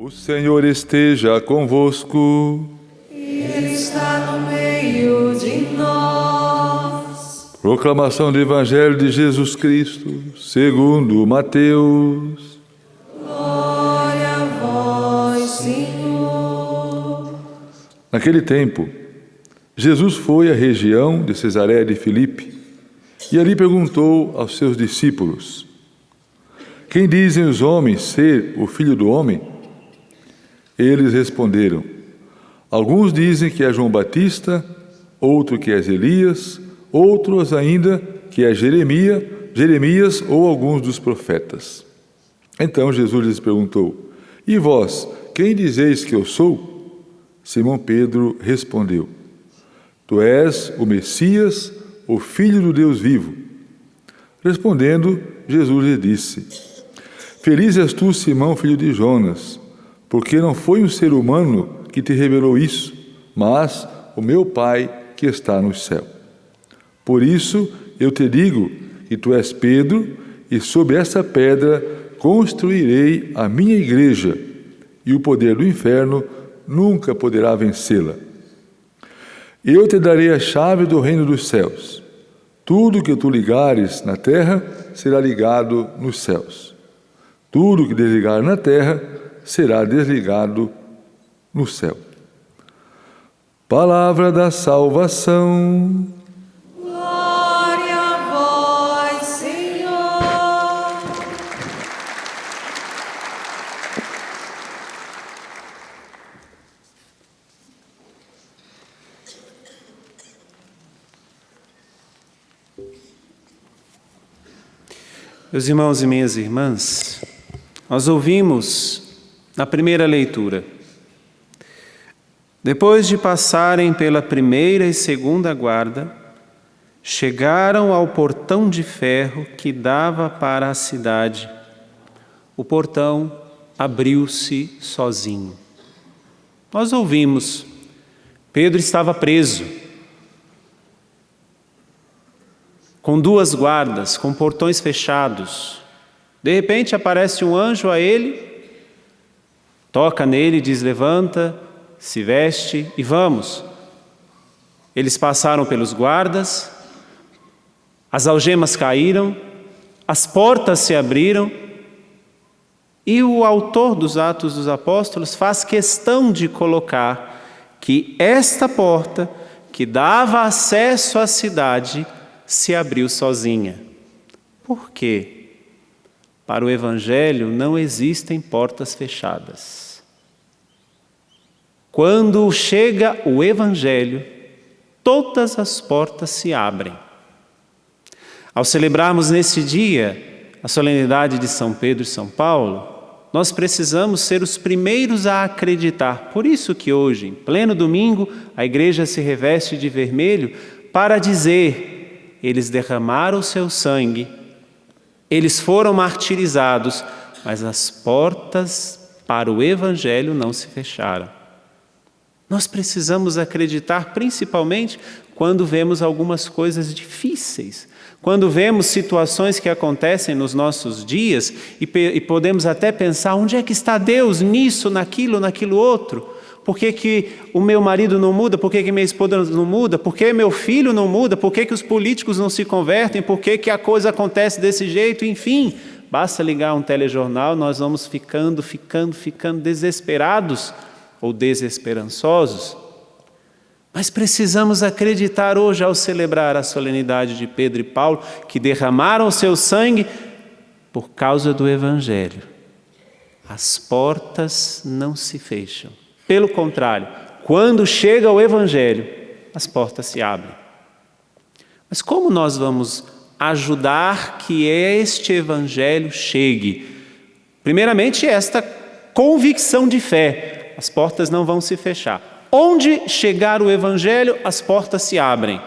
O Senhor esteja convosco. Ele está no meio de nós. Proclamação do Evangelho de Jesus Cristo, segundo Mateus. Glória a vós, Senhor. Naquele tempo, Jesus foi à região de Cesareia de Filipe e ali perguntou aos seus discípulos: quem dizem os homens ser o Filho do Homem? Eles responderam: alguns dizem que é João Batista, outro que é Elias, outros ainda que é Jeremias ou alguns dos profetas. Então Jesus lhes perguntou: e vós, quem dizeis que eu sou? Simão Pedro respondeu: tu és o Messias, o Filho do Deus vivo. Respondendo, Jesus lhe disse: feliz és tu, Simão, filho de Jonas, porque não foi um ser humano que te revelou isso, mas o meu Pai que está no céu. Por isso eu te digo que tu és Pedro, e sobre essa pedra construirei a minha igreja, e o poder do inferno nunca poderá vencê-la. Eu te darei a chave do reino dos céus. Tudo que tu ligares na terra será ligado nos céus. Tudo que desligar na terra será desligado no céu. Palavra da salvação. Glória a vós, Senhor. Meus irmãos e minhas irmãs, nós ouvimos na primeira leitura: depois de passarem pela primeira e segunda guarda, chegaram ao portão de ferro que dava para a cidade. O portão abriu-se sozinho. Nós ouvimos: Pedro estava preso, com duas guardas, com portões fechados. De repente aparece um anjo a ele, toca nele e diz: levanta, se veste e vamos. Eles passaram pelos guardas, as algemas caíram, as portas se abriram, e o autor dos Atos dos Apóstolos faz questão de colocar que esta porta, que dava acesso à cidade, se abriu sozinha. Por quê? Para o Evangelho não existem portas fechadas. Quando chega o Evangelho, todas as portas se abrem. Ao celebrarmos nesse dia a solenidade de São Pedro e São Paulo, nós precisamos ser os primeiros a acreditar. Por isso que hoje, em pleno domingo, a igreja se reveste de vermelho para dizer: eles derramaram o seu sangue, eles foram martirizados, mas as portas para o Evangelho não se fecharam. Nós precisamos acreditar, principalmente quando vemos algumas coisas difíceis, quando vemos situações que acontecem nos nossos dias e podemos até pensar: onde é que está Deus nisso, naquilo outro? Por que o meu marido não muda? Por que minha esposa não muda? Por que meu filho não muda? Por que os políticos não se convertem? Por que a coisa acontece desse jeito? Enfim, basta ligar um telejornal, nós vamos ficando desesperados ou desesperançosos. Mas precisamos acreditar hoje, ao celebrar a solenidade de Pedro e Paulo, que derramaram o seu sangue por causa do Evangelho. As portas não se fecham. Pelo contrário, quando chega o Evangelho, as portas se abrem. Mas como nós vamos ajudar que este Evangelho chegue? Primeiramente, esta convicção de fé: as portas não vão se fechar. Onde chegar o Evangelho, as portas se abrem.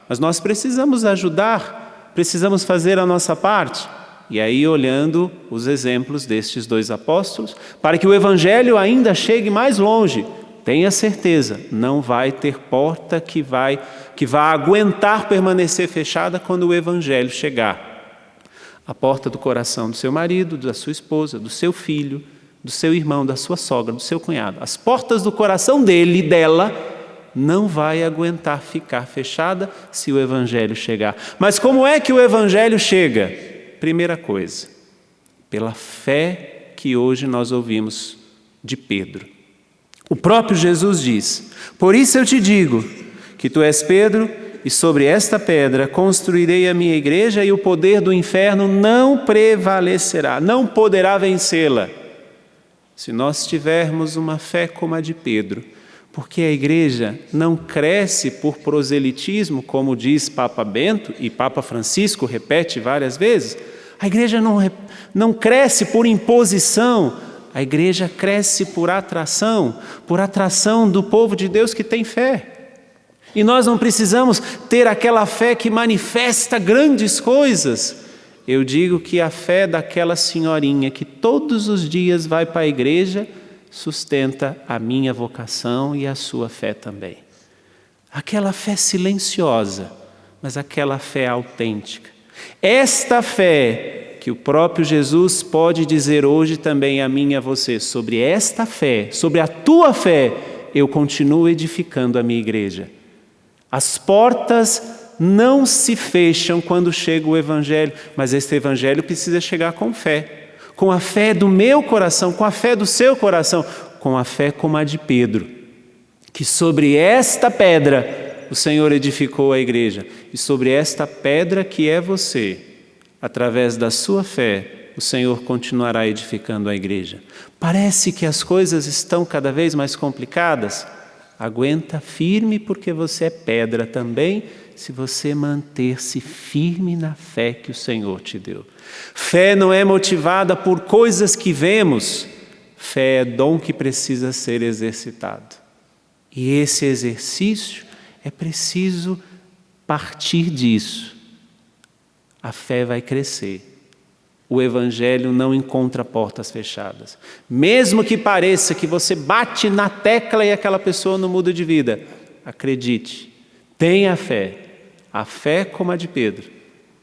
Mas nós precisamos ajudar, precisamos fazer a nossa parte. E aí, olhando os exemplos destes dois apóstolos, para que o Evangelho ainda chegue mais longe, tenha certeza, não vai ter porta que vá aguentar permanecer fechada quando o Evangelho chegar. A porta do coração do seu marido, da sua esposa, do seu filho, do seu irmão, da sua sogra, do seu cunhado, as portas do coração dele e dela não vai aguentar ficar fechada se o Evangelho chegar. Mas como é que o Evangelho chega? Primeira coisa, pela fé que hoje nós ouvimos de Pedro. O próprio Jesus diz: por isso eu te digo que tu és Pedro, e sobre esta pedra construirei a minha igreja, e o poder do inferno não prevalecerá, não poderá vencê-la. Se nós tivermos uma fé como a de Pedro, porque a igreja não cresce por proselitismo, como diz Papa Bento, e Papa Francisco repete várias vezes, a igreja não cresce por imposição, a igreja cresce por atração do povo de Deus que tem fé. E nós não precisamos ter aquela fé que manifesta grandes coisas. Eu digo que a fé daquela senhorinha que todos os dias vai para a igreja sustenta a minha vocação e a sua fé também. Aquela fé silenciosa, mas aquela fé autêntica. Esta fé que o próprio Jesus pode dizer hoje também a mim e a você, sobre esta fé, sobre a tua fé, eu continuo edificando a minha igreja. As portas não se fecham quando chega o Evangelho, mas este Evangelho precisa chegar com fé. Com a fé do meu coração, com a fé do seu coração, com a fé como a de Pedro, que sobre esta pedra o Senhor edificou a igreja, e sobre esta pedra que é você, através da sua fé, o Senhor continuará edificando a igreja. Parece que as coisas estão cada vez mais complicadas? Aguenta firme, porque você é pedra também, se você manter-se firme na fé que o Senhor te deu. Fé não é motivada por coisas que vemos, fé é dom que precisa ser exercitado. E esse exercício é preciso partir disso. A fé vai crescer. O Evangelho não encontra portas fechadas. Mesmo que pareça que você bate na tecla e aquela pessoa não muda de vida, acredite, tenha fé. A fé como a de Pedro,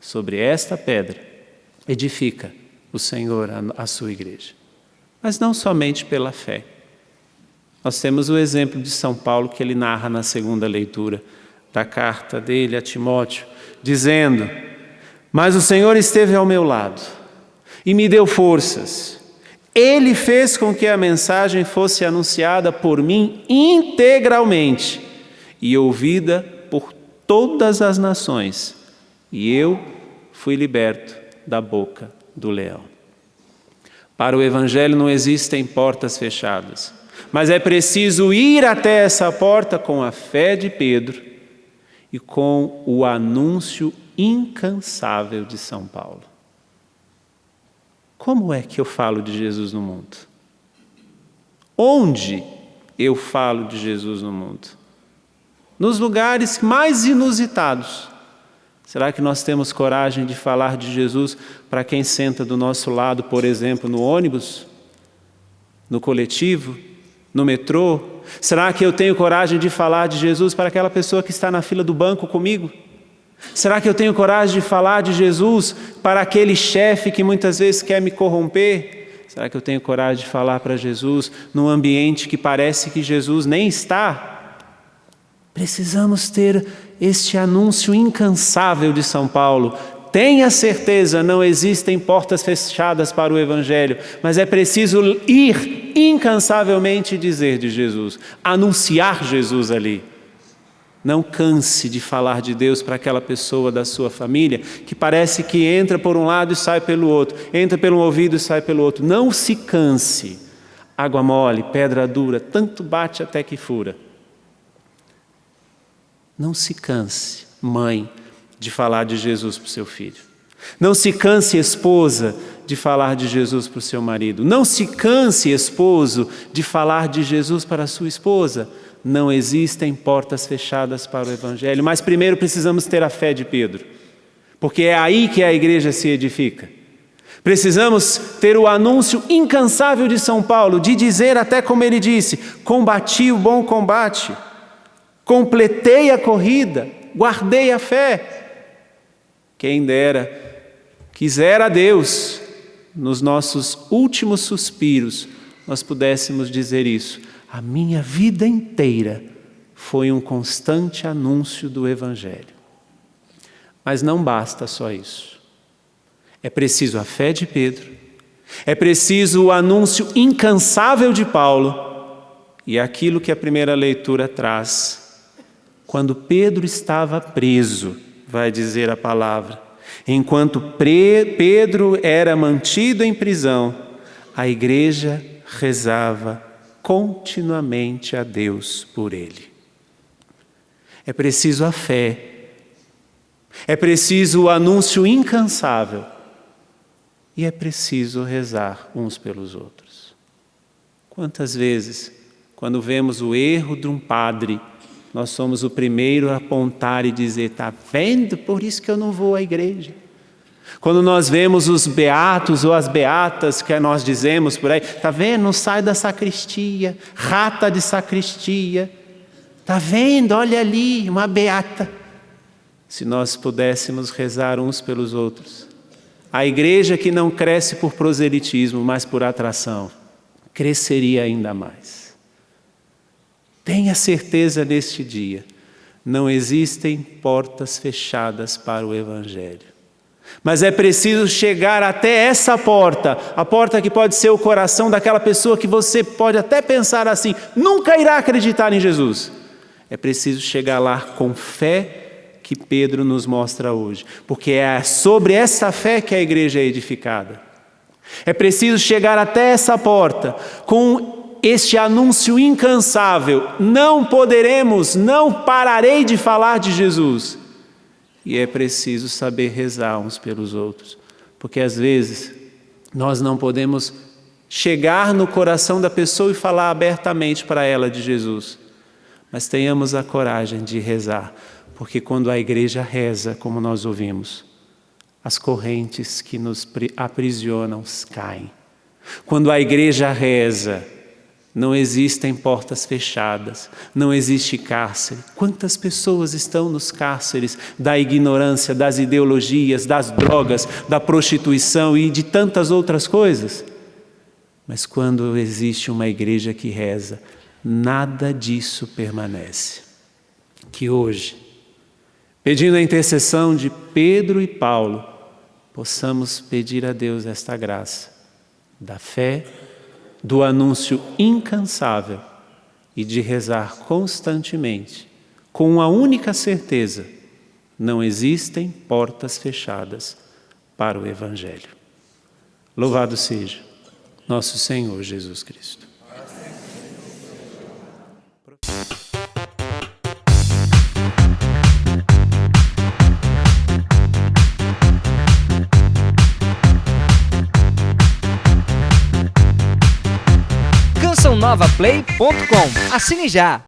sobre esta pedra, edifica o Senhor a sua igreja. Mas não somente pela fé. Nós temos o exemplo de São Paulo que ele narra na segunda leitura da carta dele a Timóteo, dizendo: mas o Senhor esteve ao meu lado e me deu forças. Ele fez com que a mensagem fosse anunciada por mim integralmente e ouvida por todas as nações, e eu fui liberto da boca do leão. Para o Evangelho não existem portas fechadas, mas é preciso ir até essa porta com a fé de Pedro e com o anúncio incansável de São Paulo. Como é que eu falo de Jesus no mundo? Onde eu falo de Jesus no mundo? Nos lugares mais inusitados. Será que nós temos coragem de falar de Jesus para quem senta do nosso lado, por exemplo, no ônibus, no coletivo, no metrô? Será que eu tenho coragem de falar de Jesus para aquela pessoa que está na fila do banco comigo? Será que eu tenho coragem de falar de Jesus para aquele chefe que muitas vezes quer me corromper? Será que eu tenho coragem de falar para Jesus num ambiente que parece que Jesus nem está? Precisamos ter este anúncio incansável de São Paulo. Tenha certeza, não existem portas fechadas para o Evangelho, mas é preciso ir incansavelmente dizer de Jesus, anunciar Jesus ali. Não canse de falar de Deus para aquela pessoa da sua família que parece que entra por um lado e sai pelo outro, entra pelo um ouvido e sai pelo outro. Não se canse. Água mole, pedra dura, tanto bate até que fura. Não se canse, mãe, de falar de Jesus para o seu filho. Não se canse, esposa, de falar de Jesus para o seu marido. Não se canse, esposo, de falar de Jesus para a sua esposa. Não existem portas fechadas para o Evangelho, mas primeiro precisamos ter a fé de Pedro, porque é aí que a igreja se edifica. Precisamos ter o anúncio incansável de São Paulo, de dizer até como ele disse: combati o bom combate, completei a corrida, guardei a fé. Quem dera, quisera Deus, nos nossos últimos suspiros, nós pudéssemos dizer isso. A minha vida inteira foi um constante anúncio do Evangelho. Mas não basta só isso. É preciso a fé de Pedro, é preciso o anúncio incansável de Paulo e aquilo que a primeira leitura traz. Quando Pedro estava preso, vai dizer a palavra, enquanto Pedro era mantido em prisão, a igreja rezava continuamente a Deus por ele. É preciso a fé, é preciso o anúncio incansável e é preciso rezar uns pelos outros. Quantas vezes, quando vemos o erro de um padre, nós somos o primeiro a apontar e dizer, está vendo? Por isso que eu não vou à igreja. Quando nós vemos os beatos ou as beatas que nós dizemos por aí, está vendo? Não sai da sacristia, rata de sacristia. Está vendo? Olha ali, uma beata. Se nós pudéssemos rezar uns pelos outros. A igreja que não cresce por proselitismo, mas por atração, cresceria ainda mais. Tenha certeza neste dia, não existem portas fechadas para o Evangelho. Mas é preciso chegar até essa porta, a porta que pode ser o coração daquela pessoa que você pode até pensar assim, nunca irá acreditar em Jesus. É preciso chegar lá com fé que Pedro nos mostra hoje, porque é sobre essa fé que a igreja é edificada. É preciso chegar até essa porta com este anúncio incansável, não pararei de falar de Jesus. E é preciso saber rezar uns pelos outros, porque às vezes nós não podemos chegar no coração da pessoa e falar abertamente para ela de Jesus, mas tenhamos a coragem de rezar, porque quando a igreja reza, como nós ouvimos, as correntes que nos aprisionam caem. Quando a igreja reza, não existem portas fechadas, não existe cárcere. Quantas pessoas estão nos cárceres da ignorância, das ideologias, das drogas, da prostituição e de tantas outras coisas? Mas quando existe uma igreja que reza, nada disso permanece. Que hoje, pedindo a intercessão de Pedro e Paulo, possamos pedir a Deus esta graça da fé, do anúncio incansável e de rezar constantemente, com uma única certeza: não existem portas fechadas para o Evangelho. Louvado seja nosso Senhor Jesus Cristo. CançãoNovaPlay.com. Assine já!